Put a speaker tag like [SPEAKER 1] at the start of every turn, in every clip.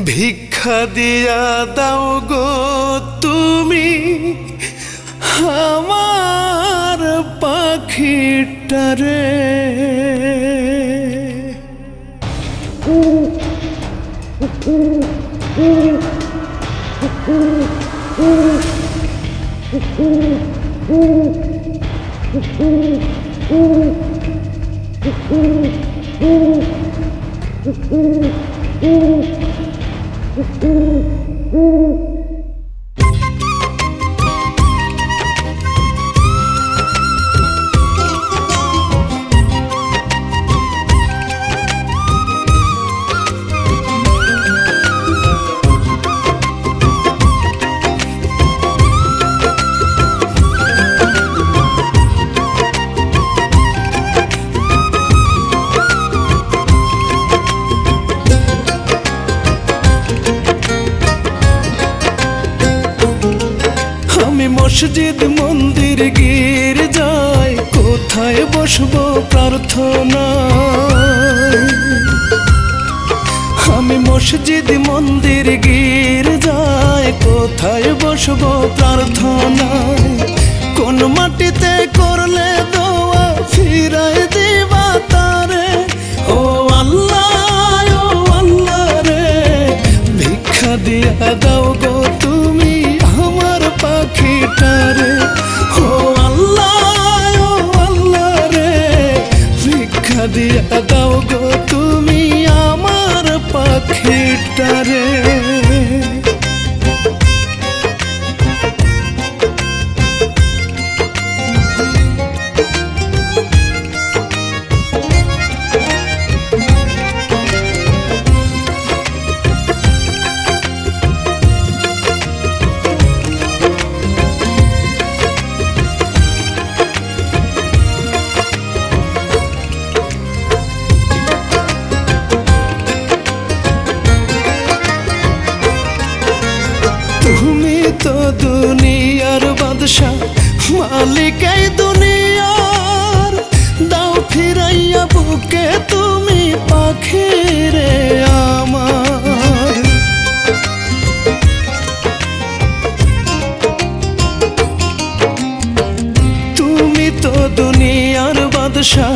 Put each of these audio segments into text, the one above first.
[SPEAKER 1] ভিক্ষা দিয়া দাও গো তুমি আমার পাখিটারে। মসজিদ মন্দির গির যায়, কোথায় বসবো প্রার্থনায়। আমি মসজিদ মন্দির গির যায়, কোথায় বসবো প্রার্থনায়। কোন মাটিতে করলে দোয়া ফিরাই দিবা তারে। ও আল্লাহ রে, ভিক্ষা দিয়া দাও গো তুমি আমার পাখিটারে। ও আল্লাহ রে, ভিক্ষা দিয়া দাও গো তুমি আমার পাখিটারে। তুমি তো দুনিয়ার বাদশা, মালিক এই দুনিয়ার। দাও ফিরাইয়া বুকে তুমি পাখিরে আমার। তুমি তো দুনিয়ার বাদশা,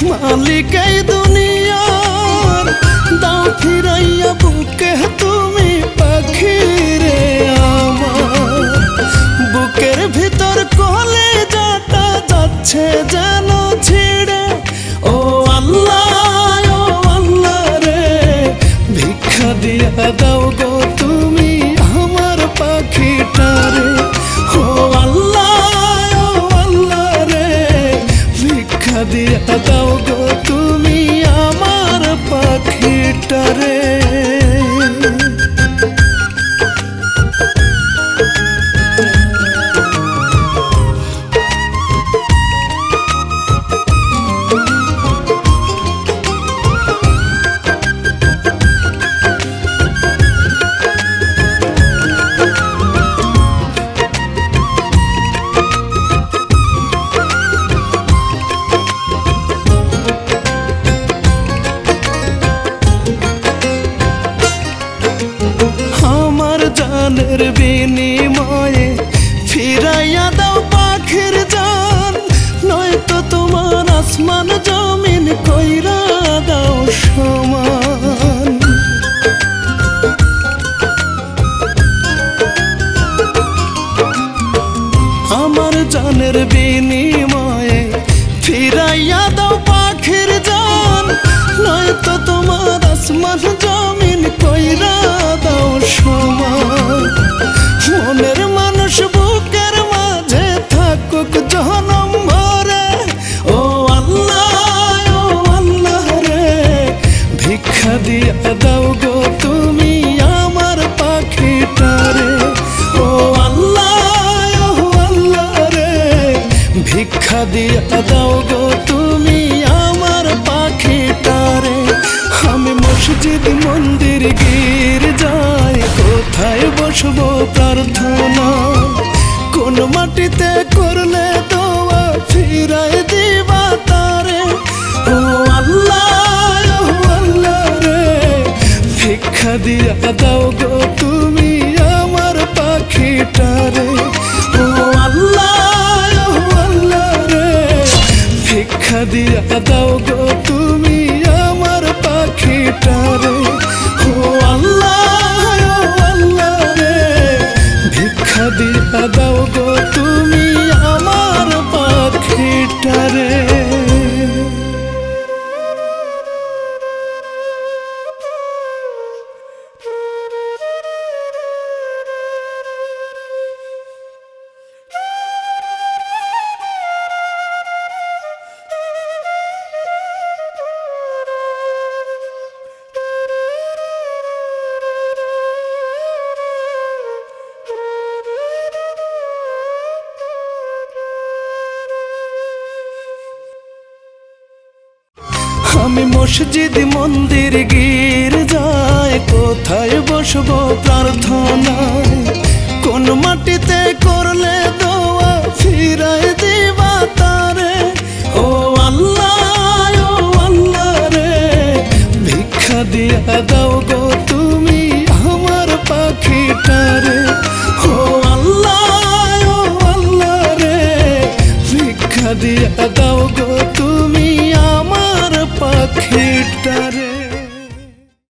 [SPEAKER 1] মালিক এই দুনিয়ার। দাও ফিরাইয়া বুকে তুমি পাখিরে আমার। বুকের ভিতর কলেজাটা যাচ্ছে যেন ছিড়ে। ও আল্লাহ রে, ভিক্ষা দিয়া দাও গো তুমি আমার পাখিটারে। ও আল্লাহ রে, ভিক্ষা দিয়া দাও গো তুমি আমার পাখিটারে। জানের বিনিময়ে ফিরাইয়া দাও পাখির জান। নয়তো তোমার আসমান জমিন কইরা দাও সমান। আমার জানের বিনিময়ে ফিরাইয়া দাও পাখির জান, নয়তো তোমার আসমান জমিন কইরা দাও সমান। মনের মানুষ বুকের মাঝে থাকুক জনম ভরে, ও আল্লাহ রে ভিক্ষা দিয়া দাও গো তুমি আমার পাখিটারে। ও আল্লাহ রে ভিক্ষা দিয়া দাও গো তুমি আমার পাখিটারে। আমি মসজিদ মন্দির গির্জায় কোথায় বসবো প্রার্থনা, কোন মাটিতে করলে দোয়া ফিরাই দিবা তারে। ও আল্লাহ রে ভিক্ষা দিয়া দাও গো তুমি আমার পাখিটারে। ও আল্লাহ রে ভিক্ষা দিয়া দাও গো তুমি আমার পাখিটারে। ও আল্লাহ রে ভিক্ষা দিয়া দাও গো তুমি আমার পাখিটারে। আমি মসজিদ মন্দির গির্জায় কোথায় বসবো প্রার্থনায়, কোন মাটিতে করলে দোয়া ফিরাই দিবা তারে। ও আল্লাহ রে ভিক্ষা দিয়া দাও গো তুমি আমার পাখিটারে। ও আল্লাহ রে ভিক্ষা দিয়া দাও গো